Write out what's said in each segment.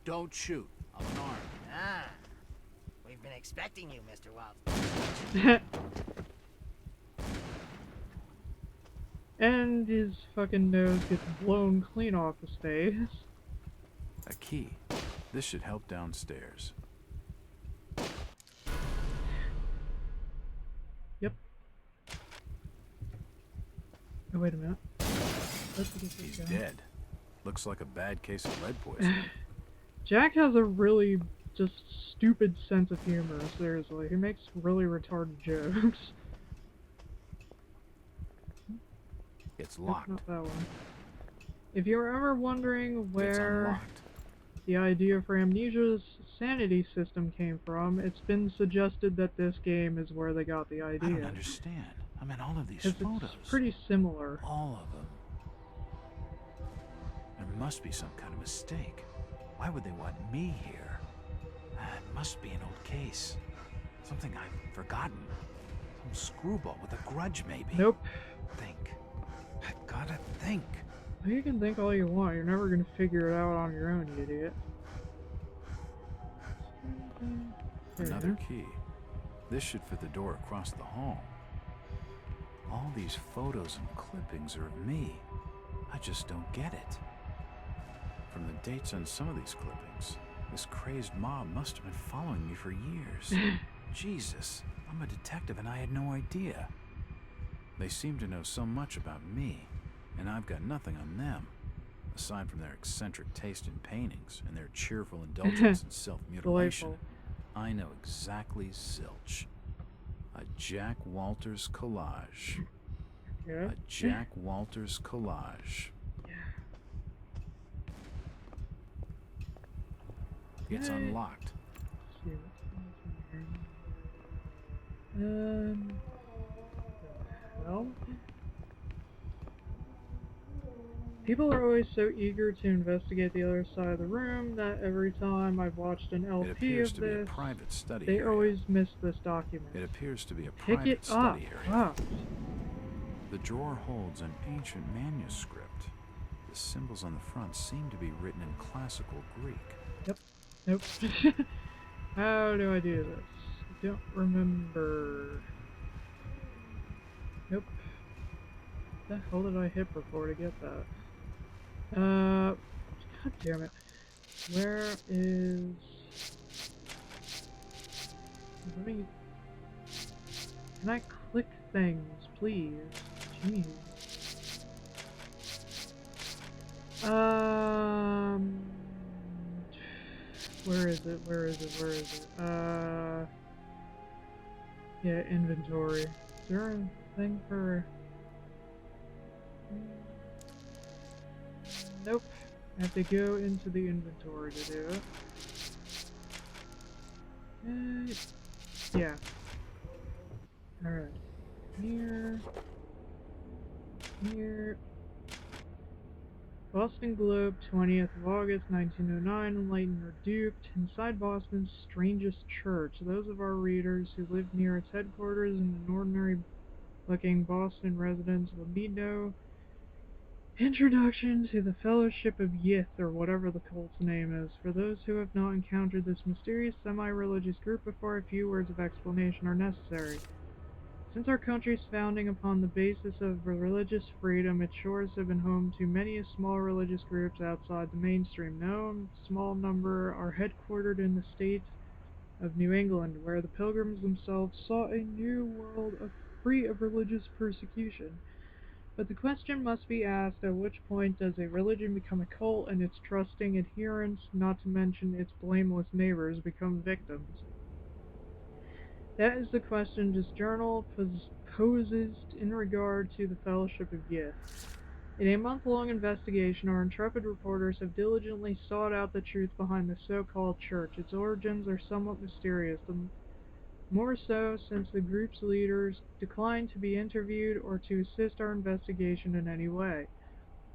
Don't shoot. I'm unarmed. Ah. We've been expecting you, Mr. Wild. And his fucking nose gets blown clean off his face. A key. This should help downstairs. Yep. Oh, wait a minute. He's dead. Looks like a bad case of lead poisoning. Jack has a really just stupid sense of humor, seriously. He makes really retarded jokes. It's locked. Not that one. If you're ever wondering It's where unlocked. the idea for Amnesia's sanity system came from, it's been suggested that this game is where they got the idea. I don't understand. I mean, all of these 'Cause photos. it's pretty similar. All of them. There must be some kind of mistake. Why would they want me here? It must be an old case. Something I've forgotten. Some screwball with a grudge, maybe. Nope. Think. I've gotta think. You can think all you want, you're never gonna figure it out on your own, you idiot. Another key. This should fit the door across the hall. All these photos and clippings are of me. I just don't get it. From the dates on some of these clippings, this crazed mob must have been following me for years. Jesus, I'm a detective and I had no idea. They seem to know so much about me, and I've got nothing on them, aside from their eccentric taste in paintings and their cheerful indulgence in self-mutilation. Delightful. I know exactly zilch. A Jack Walters collage. Yeah. A Jack Walters collage. It's Yay. unlocked. Let's see what's in here. The hell? People are always so eager to investigate the other side of the room that every time I've watched an It LP appears of to be a this, private study they area. always miss this document. It appears to be a Pick private it up. study area. Wow. The drawer holds an ancient manuscript. The symbols on the front seem to be written in classical Greek. Yep. Nope. How do I do this? I don't remember. Nope. What the hell did I hit before to get that? God damn it. Where is... Let me... Can I click things, please? Jeez. Where is it? Where is it? Where is it? Yeah, inventory. Is there a thing for... Nope. I have to go into the inventory to do it. Yeah. Alright. Here. Here. Boston Globe, 20th of August, 1909, enlightened or duped. Inside Boston's strangest church, those of our readers who lived near its headquarters in an ordinary-looking Boston residence will need no introduction to the Fellowship of Yith, or whatever the cult's name is. For those who have not encountered this mysterious semi-religious group before, a few words of explanation are necessary. Since our country's founding upon the basis of religious freedom, its shores have been home to many small religious groups outside the mainstream. No small number are headquartered in the state of New England, where the Pilgrims themselves saw a new world free of religious persecution. But the question must be asked, at which point does a religion become a cult and its trusting adherents, not to mention its blameless neighbors, become victims? That is the question this journal poses in regard to the Fellowship of Yith. In a month-long investigation, our intrepid reporters have diligently sought out the truth behind the so-called church. Its origins are somewhat mysterious, the more so since the group's leaders declined to be interviewed or to assist our investigation in any way.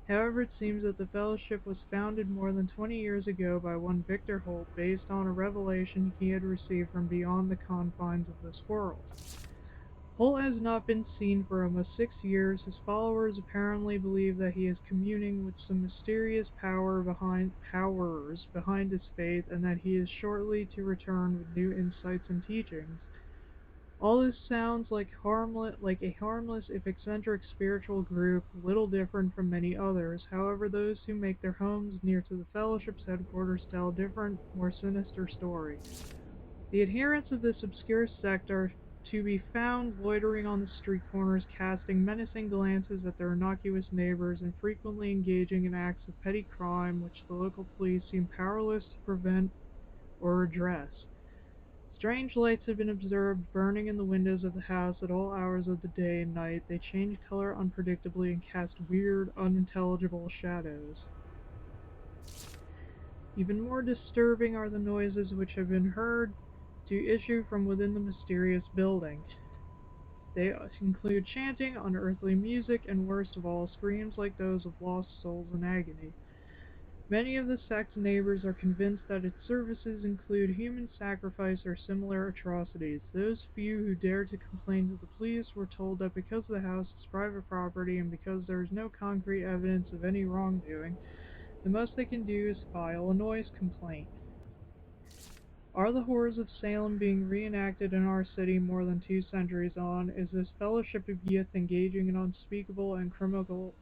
However, it seems that the Fellowship was founded more than 20 years ago by one Victor Holt based on a revelation he had received from beyond the confines of this world. Holt has not been seen for almost 6 years. His followers apparently believe that he is communing with some mysterious powers behind his faith, and that he is shortly to return with new insights and teachings. All this sounds like a harmless, if eccentric, spiritual group, little different from many others. However, those who make their homes near to the Fellowship's headquarters tell a different, more sinister story. The adherents of this obscure sect are to be found loitering on the street corners, casting menacing glances at their innocuous neighbors, and frequently engaging in acts of petty crime which the local police seem powerless to prevent or redress. Strange lights have been observed burning in the windows of the house at all hours of the day and night. They change color unpredictably and cast weird, unintelligible shadows. Even more disturbing are the noises which have been heard to issue from within the mysterious building. They include chanting, unearthly music, and worst of all, screams like those of lost souls in agony. Many of the sect's neighbors are convinced that its services include human sacrifice or similar atrocities. Those few who dare to complain to the police were told that because the house is private property and because there is no concrete evidence of any wrongdoing, the most they can do is file a noise complaint. Are the horrors of Salem being reenacted in our city more than 2 centuries on? Is this Fellowship of Yith engaging in unspeakable and criminal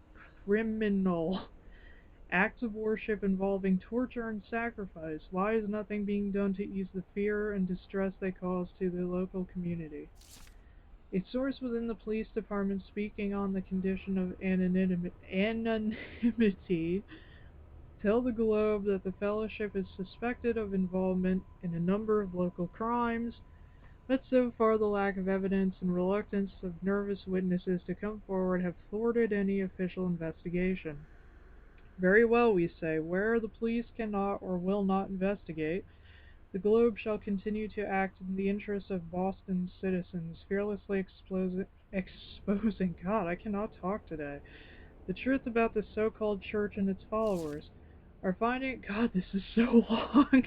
acts of worship involving torture and sacrifice? Why is nothing being done to ease the fear and distress they cause to the local community? A source within the police department speaking on the condition of anonymity tell the Globe that the Fellowship is suspected of involvement in a number of local crimes, but so far the lack of evidence and reluctance of nervous witnesses to come forward have thwarted any official investigation. Very well, we say. Where the police cannot or will not investigate, the Globe shall continue to act in the interest of Boston's citizens, fearlessly exposing, God, I cannot talk today, the truth about the so-called church and its followers. God, this is so long.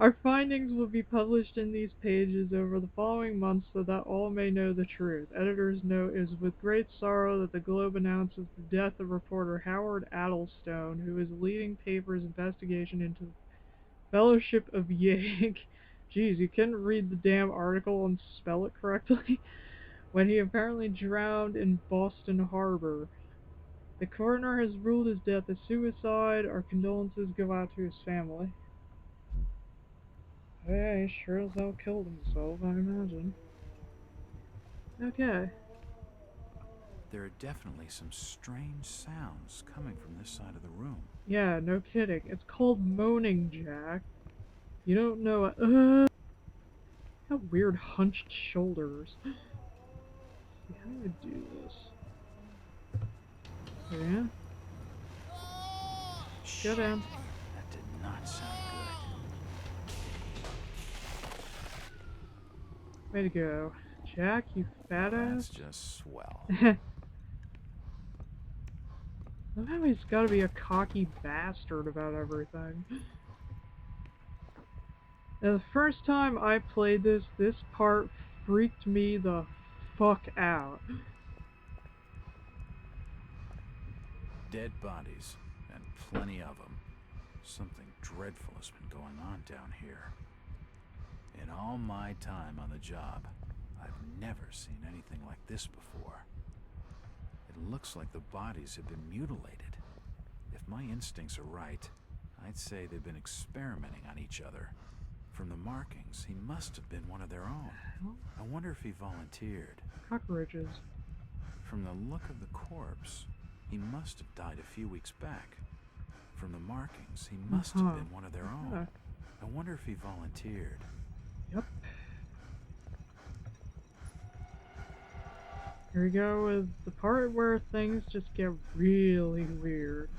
Our findings will be published in these pages over the following months so that all may know the truth. Editor's note: is with great sorrow that the Globe announces the death of reporter Howard Addlestone, who is leading paper's investigation into Fellowship of Yith. Jeez, you couldn't read the damn article and spell it correctly? When he apparently drowned in Boston Harbor. The coroner has ruled his death a suicide. Our condolences go out to his family. Yeah, he sure as hell killed himself, I imagine. Okay. There are definitely some strange sounds coming from this side of the room. Yeah, no kidding. It's called moaning, Jack. You don't know it. How weird hunched shoulders. See, how do I do this? Yeah? Get in. That did not sound good. Way to go. Jack, you fat That's ass. just swell. Love how he's gotta be a cocky bastard about everything. Now, the first time I played this part freaked me the fuck out. Dead bodies, and plenty of them. Something dreadful has been going on down here. In all my time on the job, I've never seen anything like this before. It looks like the bodies have been mutilated. If my instincts are right, I'd say they've been experimenting on each other. From the markings, he must have been one of their own. I wonder if he volunteered. Cockroaches. From the look of the corpse, he must have died a few weeks back. From the markings, he must have been one of their own. I wonder if he volunteered. Yep. Here we go with the part where things just get really weird.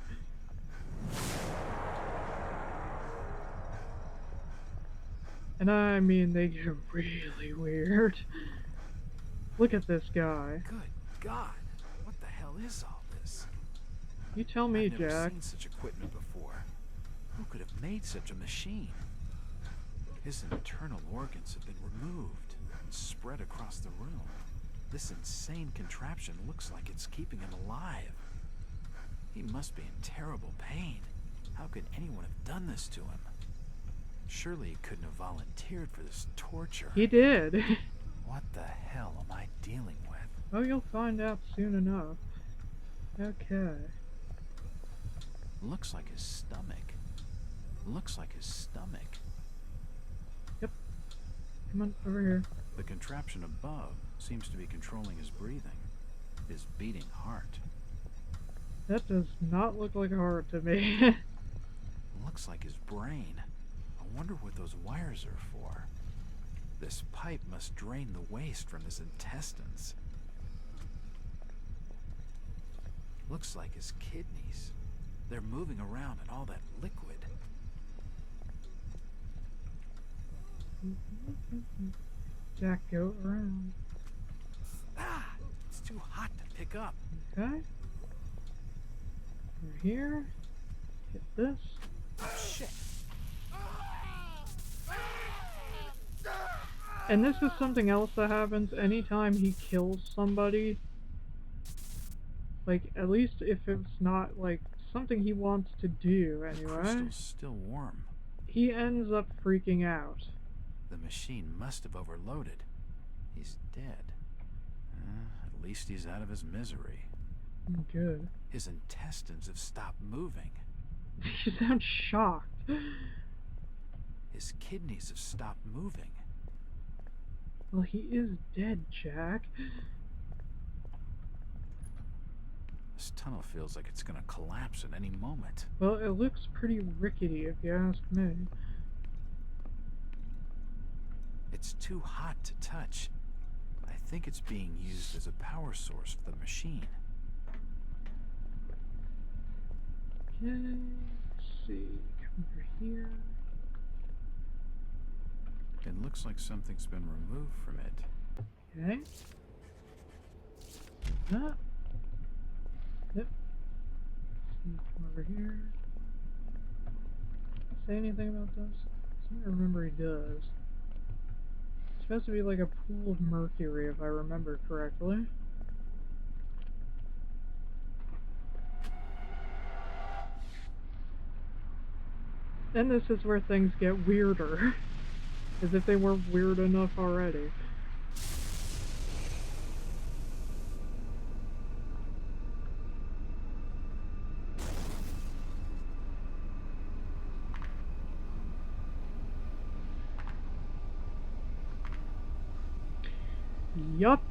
And I mean, they get really weird. Look at this guy. Good God, what the hell is all this? You tell me, I've never Jack. seen such equipment before. Who could have made such a machine? His internal organs have been removed and spread across the room. This insane contraption looks like it's keeping him alive. He must be in terrible pain. How could anyone have done this to him? Surely he couldn't have volunteered for this torture. He did. What the hell am I dealing with? Oh, you'll find out soon enough. Okay. Looks like his stomach. Looks like his stomach. Yep. Come on, over here. The contraption above seems to be controlling his breathing, his beating heart. That does not look like a heart to me. Looks like his brain. I wonder what those wires are for. This pipe must drain the waste from his intestines. Looks like his kidneys. They're moving around in all that liquid. Jack, go around. Ah! It's too hot to pick up. Okay. Over here. Get this. Oh, shit. And this is something else that happens anytime he kills somebody. Like, at least if it's not, like, something he wants to do, The anyway. crystal's still warm. He ends up freaking out. The machine must have overloaded. He's dead. At least he's out of his misery. Good. His intestines have stopped moving. You sound shocked. His kidneys have stopped moving. Well, he is dead, Jack. This tunnel feels like it's gonna collapse at any moment. Well, it looks pretty rickety, if you ask me. It's too hot to touch. I think it's being used as a power source for the machine. Okay, let's see. Come over here. It looks like something's been removed from it. Okay. Ah. Yep. Come over here. Say anything about this? I seem to remember he does. It's supposed to be like a pool of mercury, if I remember correctly. And this is where things get weirder. As if they weren't weird enough already. Yup.